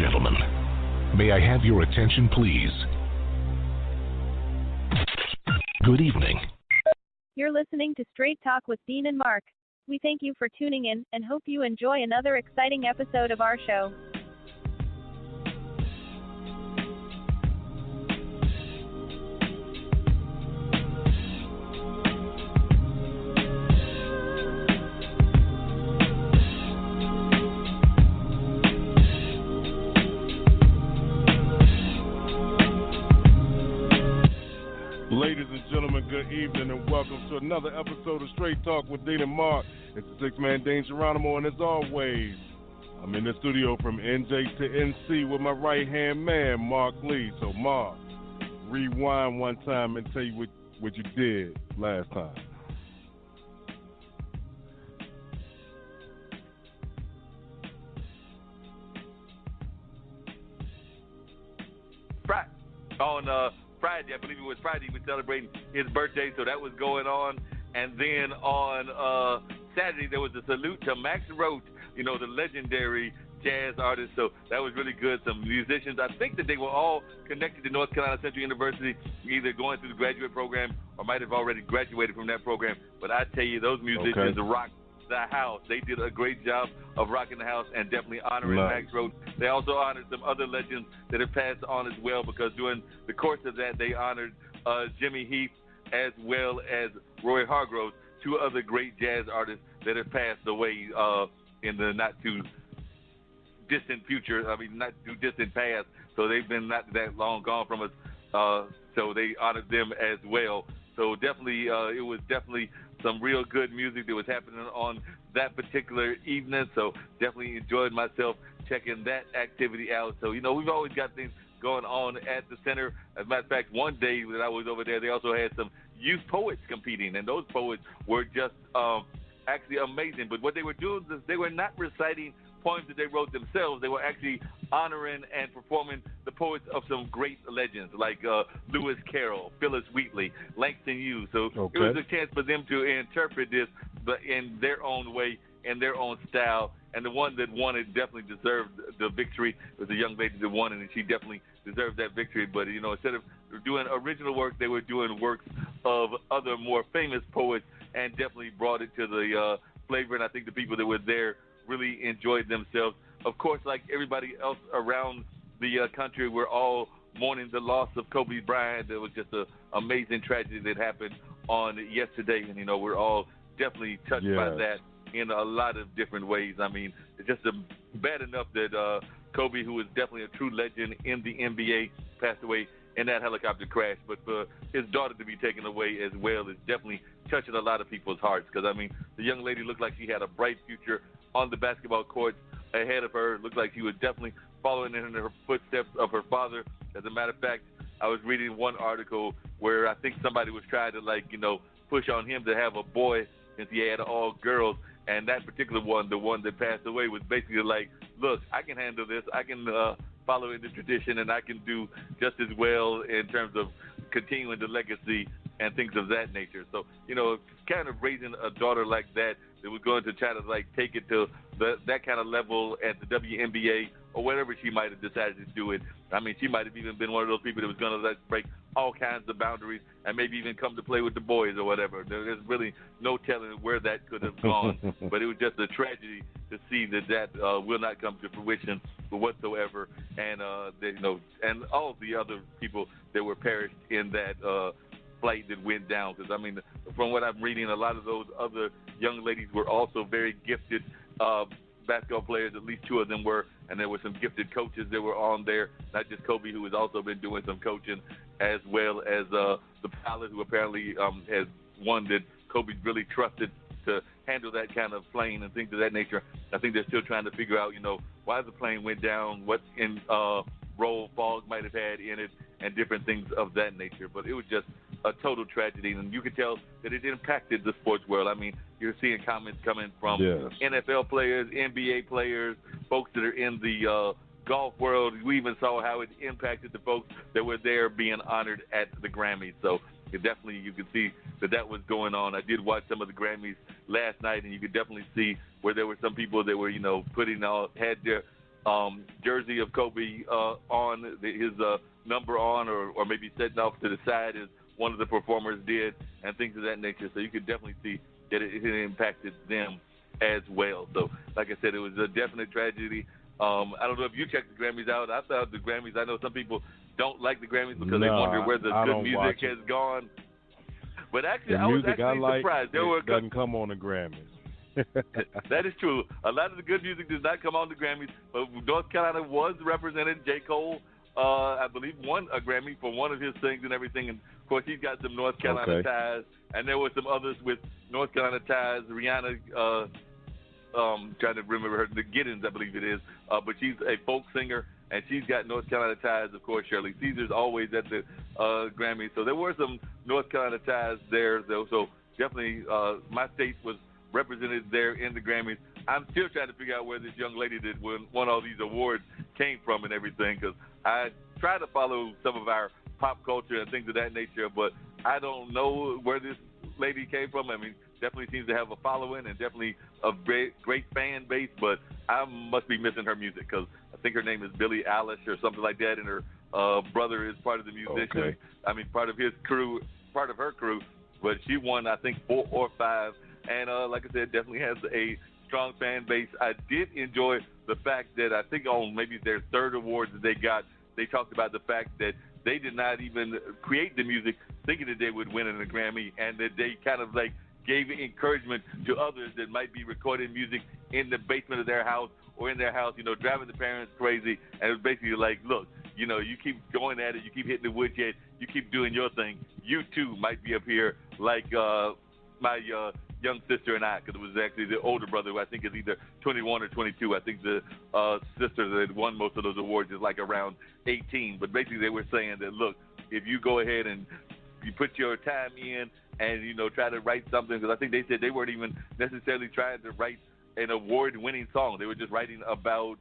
gentlemen, may I have your attention, please? Good evening. You're listening to Straight Talk with Dean and Mark. We thank you for tuning in and hope you enjoy another exciting episode of our show. Ladies and gentlemen, good evening and welcome to another episode of Straight Talk with Dean and Mark. It's the six-man Dean Geronimo, and as always, I'm in the studio from NJ to NC with my right-hand man, Mark Lee. So, Mark, rewind one time and tell you what you did last time. On Friday, I believe it was Friday, we were celebrating his birthday, so that was going on. And then on Saturday, there was a salute to Max Roach, you know, the legendary jazz artist. So that was really good. Some musicians, I think that they were all connected to North Carolina Central University, either going through the graduate program or might have already graduated from that program. But I tell you, those musicians rocked the house. They did a great job of rocking the house and definitely honoring Max Roach. They also honored some other legends that have passed on as well, because during the course of that, they honored Jimmy Heath as well as Roy Hargrove, two other great jazz artists that have passed away in the not too distant future. I mean, not too distant past. So they've been not that long gone from us. So they honored them as well. So definitely, it was definitely some real good music that was happening on that particular evening. So definitely enjoyed myself checking that activity out. So, you know, we've always got things going on at the center. As a matter of fact, one day that I was over there, they also had some youth poets competing, and those poets were just actually amazing. But what they were doing is they were not reciting poems that they wrote themselves. They were actually honoring and performing the poets of some great legends like Lewis Carroll, Phyllis Wheatley, Langston Hughes. So it was a chance for them to interpret this, but in their own way, in their own style. And the one that won it definitely deserved the victory. It was a young lady that won it, and she definitely deserved that victory. But, you know, instead of doing original work, they were doing works of other more famous poets and definitely brought it to the flavor. And I think the people that were there really enjoyed themselves. Of course, like everybody else around the country, we're all mourning the loss of Kobe Bryant. There was just an amazing tragedy that happened on yesterday. And, you know, we're all definitely touched by that in a lot of different ways. I mean, it's just bad enough that Kobe, who was definitely a true legend in the NBA, passed away in that helicopter crash. But for his daughter to be taken away as well is definitely touching a lot of people's hearts. Because, I mean, the young lady looked like she had a bright future on the basketball court ahead of her. It looked like she was definitely following in her footsteps of her father. As a matter of fact, I was reading one article where I think somebody was trying to, like, you know, push on him to have a boy since he had all girls. And that particular one, the one that passed away, was basically like, look, I can handle this. I can follow in the tradition, and I can do just as well in terms of continuing the legacy and things of that nature. So, you know, kind of raising a daughter like that was going to try to, like, take it to that kind of level at the WNBA or whatever she might have decided to do it. I mean, she might have even been one of those people that was going to break all kinds of boundaries and maybe even come to play with the boys or whatever. There's really no telling where that could have gone. But it was just a tragedy to see that will not come to fruition whatsoever. And, you know, and all the other people that were perished in that flight that went down. Because, I mean, from what I'm reading, a lot of those other young ladies were also very gifted basketball players. At least two of them were, and there were some gifted coaches that were on there, not just Kobe, who has also been doing some coaching, as well as the pilot, who apparently has one that Kobe really trusted to handle that kind of plane and things of that nature. I think they're still trying to figure out, you know, why the plane went down, what role fog might have had in it, and different things of that nature. But it was just a total tragedy, and you could tell that it impacted the sports world. I mean, you're seeing comments coming from NFL players, NBA players, folks that are in the golf world. We even saw how it impacted the folks that were there being honored at the Grammys. So it definitely, you could see that was going on. I did watch some of the Grammys last night, and you could definitely see where there were some people that were, you know, had their jersey of Kobe on, his number on, or maybe setting off to the side as one of the performers did, and things of that nature. So you could definitely see that it impacted them as well. So, like I said, it was a definite tragedy. I don't know if you checked the Grammys out. I thought the Grammys, I know some people don't like the Grammys because they wonder where the good music has gone. But actually, the I was music actually I like, surprised. It doesn't come on the Grammys. That is true. A lot of the good music does not come on the Grammys, but North Carolina was represented. J. Cole, I believe, won a Grammy for one of his things and everything. And, of course, he's got some North Carolina ties. And there were some others with North Carolina ties. Rihanna, trying to remember her, the Giddens, I believe it is. But she's a folk singer, and she's got North Carolina ties. Of course, Shirley Caesar's always at the Grammys. So there were some North Carolina ties there, though. So definitely my state was represented there in the Grammys. I'm still trying to figure out where this young lady that won all these awards came from and everything, because I try to follow some of our pop culture and things of that nature, but I don't know where this lady came from. I mean, definitely seems to have a following and definitely a great fan base, but I must be missing her music, because I think her name is Billie Eilish or something like that, and her brother is part of the musicians. Okay. I mean, part of his crew, part of her crew, but she won, I think, 4 or 5. And like I said, definitely has a strong fan base. I did enjoy the fact that I think on maybe their third awards that they got, they talked about the fact that they did not even create the music thinking that they would win in a Grammy, and that they kind of like gave encouragement to others that might be recording music in the basement of their house or in their house, you know, driving the parents crazy. And it was basically like, look, you know, you keep going at it, you keep hitting the woodshed, you keep doing your thing, you too might be up here like my young sister and I, because it was actually the older brother, who I think is either 21 or 22. I think the sister that won most of those awards is like around 18. But basically they were saying that, look, if you go ahead and you put your time in and, you know, try to write something, because I think they said they weren't even necessarily trying to write an award-winning song. They were just writing about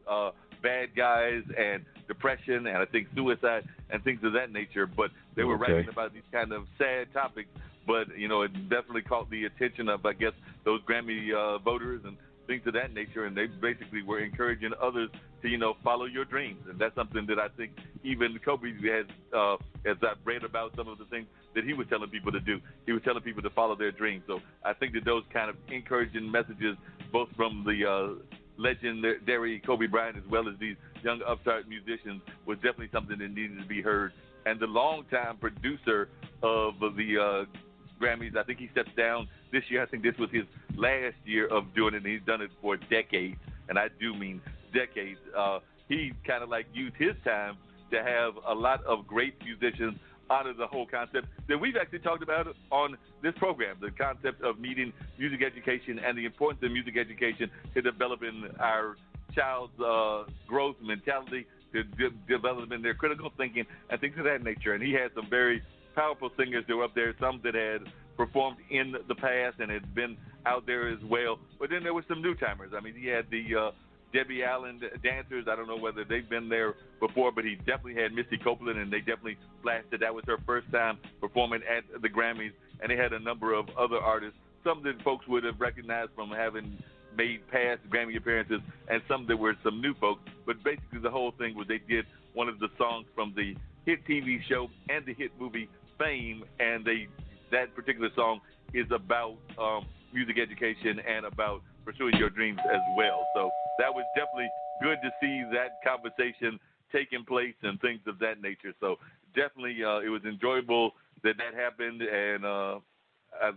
bad guys and depression and I think suicide and things of that nature. But they were writing about these kind of sad topics. But, you know, it definitely caught the attention of, I guess, those Grammy voters and things of that nature. And they basically were encouraging others to, you know, follow your dreams. And that's something that I think even Kobe has, as I've read about some of the things that he was telling people to do. He was telling people to follow their dreams. So I think that those kind of encouraging messages, both from the legendary Kobe Bryant as well as these young upstart musicians, was definitely something that needed to be heard. And the longtime producer of the Grammys, I think he steps down this year. I think this was his last year of doing it, and he's done it for decades, and I do mean decades. He kind of like used his time to have a lot of great musicians honor the whole concept that we've actually talked about on this program, the concept of needing music education and the importance of music education to developing our child's growth mentality, to developing their critical thinking and things of that nature. And he had some very powerful singers that were up there, some that had performed in the past and had been out there as well. But then there were some new-timers. I mean, he had the Debbie Allen dancers. I don't know whether they've been there before, but he definitely had Missy Copeland, and they definitely flashed it. That was her first time performing at the Grammys. And they had a number of other artists, some that folks would have recognized from having made past Grammy appearances, and some that were some new folks. But basically the whole thing was they did one of the songs from the hit TV show and the hit movie Fame, and that particular song is about music education and about pursuing your dreams as well. So that was definitely good to see that conversation taking place and things of that nature. So definitely it was enjoyable that happened, and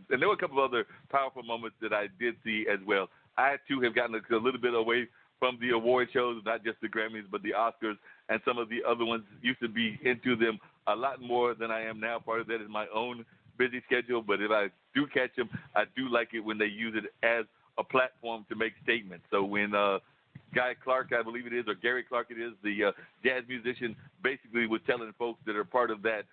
there were a couple of other powerful moments that I did see as well. I too have gotten a little bit away from the award shows, not just the Grammys, but the Oscars and some of the other ones. Used to be into them a lot more than I am now. Part of that is my own busy schedule, but if I do catch them, I do like it when they use it as a platform to make statements. So when Guy Clark, I believe it is, or Gary Clark it is, the jazz musician, basically was telling folks that are part of that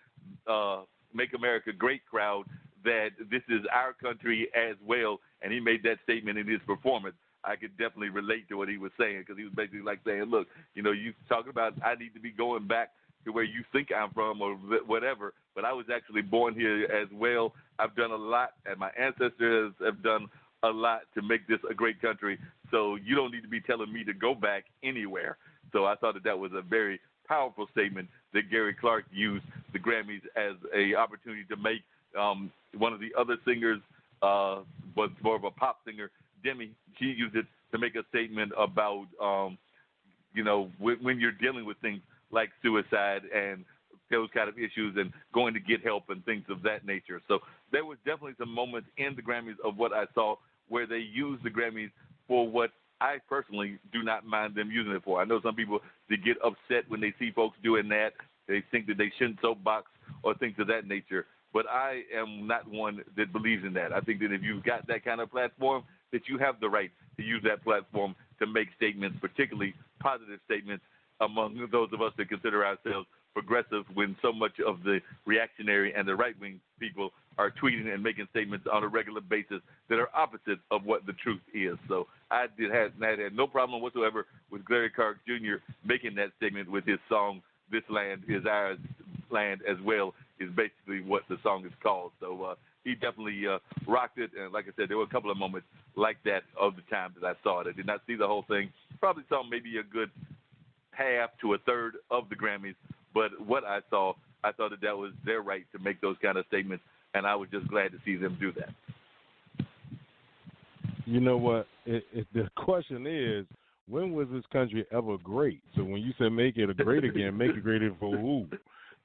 Make America Great crowd that this is our country as well, and he made that statement in his performance. I could definitely relate to what he was saying, because he was basically like saying, look, you know, you talking about I need to be going back to where you think I'm from or whatever, but I was actually born here as well. I've done a lot, and my ancestors have done a lot to make this a great country, so you don't need to be telling me to go back anywhere. So I thought that was a very powerful statement that Gary Clark used the Grammys as a opportunity to make. One of the other singers was more of a pop singer, Demi. She used it to make a statement about, when you're dealing with things like suicide and those kind of issues and going to get help and things of that nature. So there was definitely some moments in the Grammys of what I saw where they used the Grammys for what I personally do not mind them using it for. I know some people, they get upset when they see folks doing that. They think that they shouldn't soapbox or things of that nature. But I am not one that believes in that. I think that if you've got that kind of platform, that you have the right to use that platform to make statements, particularly positive statements among those of us that consider ourselves progressive, when so much of the reactionary and the right-wing people are tweeting and making statements on a regular basis that are opposite of what the truth is. So I had no problem whatsoever with Gary Clark Jr. making that statement with his song, This Land Is Ours Land as well, is basically what the song is called. So he definitely rocked it. And like I said, there were a couple of moments like that of the time that I saw it. I did not see the whole thing. Probably saw maybe a good half to a third of the Grammys. But what I saw, I thought that was their right to make those kind of statements, and I was just glad to see them do that. You know what? The question is, when was this country ever great? So when you say make it great again, make it great for who?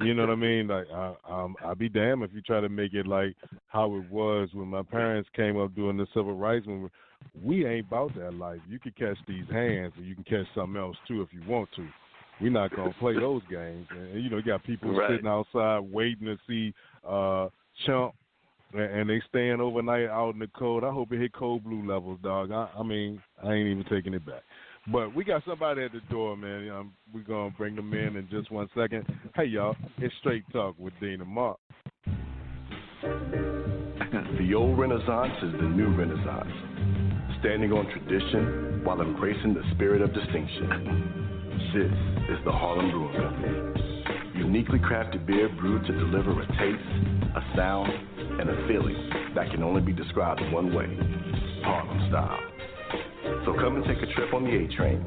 You know what I mean? Like, I'll be damned if you try to make it like how it was when my parents came up doing the civil rights movement. We ain't about that life. You can catch these hands, or you can catch something else too if you want to. We're not going to play those games. And, you got people sitting outside waiting to see Chump, and they staying overnight out in the cold. I hope it hit cold blue levels, dog. I mean, I ain't even taking it back. But we got somebody at the door, man. We're going to bring them in just 1 second. Hey, y'all, it's Straight Talk with Dean and Mark. The old Renaissance is the new Renaissance, standing on tradition while embracing the spirit of distinction. This is the Harlem Brewing Company. Uniquely crafted beer brewed to deliver a taste, a sound, and a feeling that can only be described in one way, Harlem style. So come and take a trip on the A train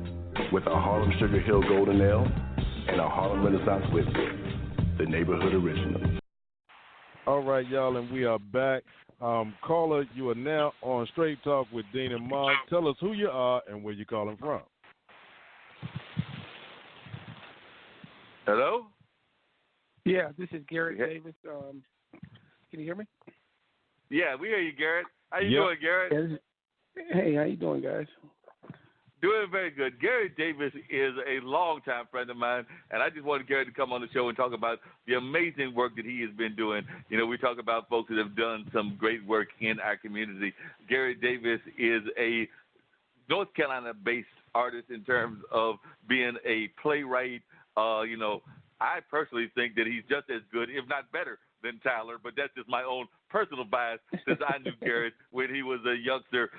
with our Harlem Sugar Hill Golden Ale and our Harlem Renaissance Wit Beer, the neighborhood original. All right, y'all, and we are back. Caller, you are now on Straight Talk with Dean and Mark. Tell us who you are and where you're calling from. Hello? Yeah, this is Garrett Davis. Can you hear me? Yeah, we hear you, Garrett. How you doing, Garrett? Hey, how you doing, guys? Doing very good. Garrett Davis is a longtime friend of mine, and I just wanted Garrett to come on the show and talk about the amazing work that he has been doing. We talk about folks that have done some great work in our community. Garrett Davis is a North Carolina-based artist in terms of being a playwright. I personally think that he's just as good, if not better, than Tyler, but that's just my own personal bias since I knew Garrett when he was a youngster.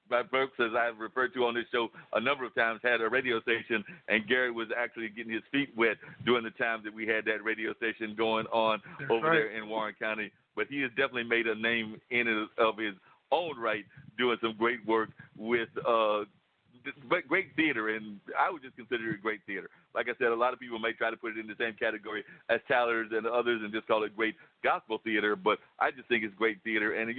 My folks, as I've referred to on this show a number of times, had a radio station, and Garrett was actually getting his feet wet during the time that we had that radio station going on there in Warren County. But he has definitely made a name of his own right, doing some great work with great theater, and I would just consider it great theater. Like I said, a lot of people may try to put it in the same category as Tyler's and others and just call it great gospel theater, but I just think it's great theater. And,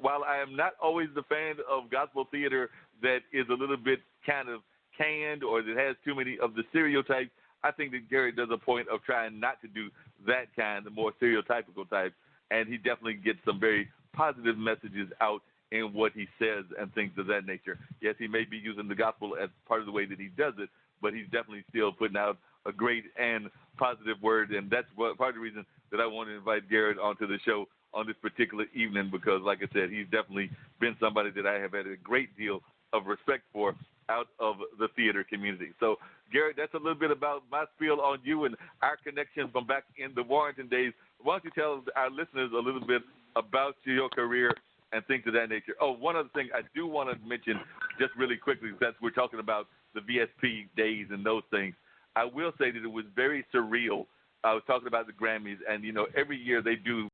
while I am not always the fan of gospel theater that is a little bit kind of canned or that has too many of the stereotypes, I think that Garrett does a point of trying not to do that kind, the more stereotypical type, and he definitely gets some very positive messages out in what he says and things of that nature. Yes, he may be using the gospel as part of the way that he does it, but he's definitely still putting out a great and positive word, and that's part of the reason that I want to invite Garrett onto the show on this particular evening, because, like I said, he's definitely been somebody that I have had a great deal of respect for out of the theater community. So, Garrett, that's a little bit about my spiel on you and our connection from back in the Warrington days. Why don't you tell our listeners a little bit about your career and things of that nature? Oh, one other thing I do want to mention just really quickly, since we're talking about the VSP days and those things, I will say that it was very surreal. I was talking about the Grammys, and, every year they do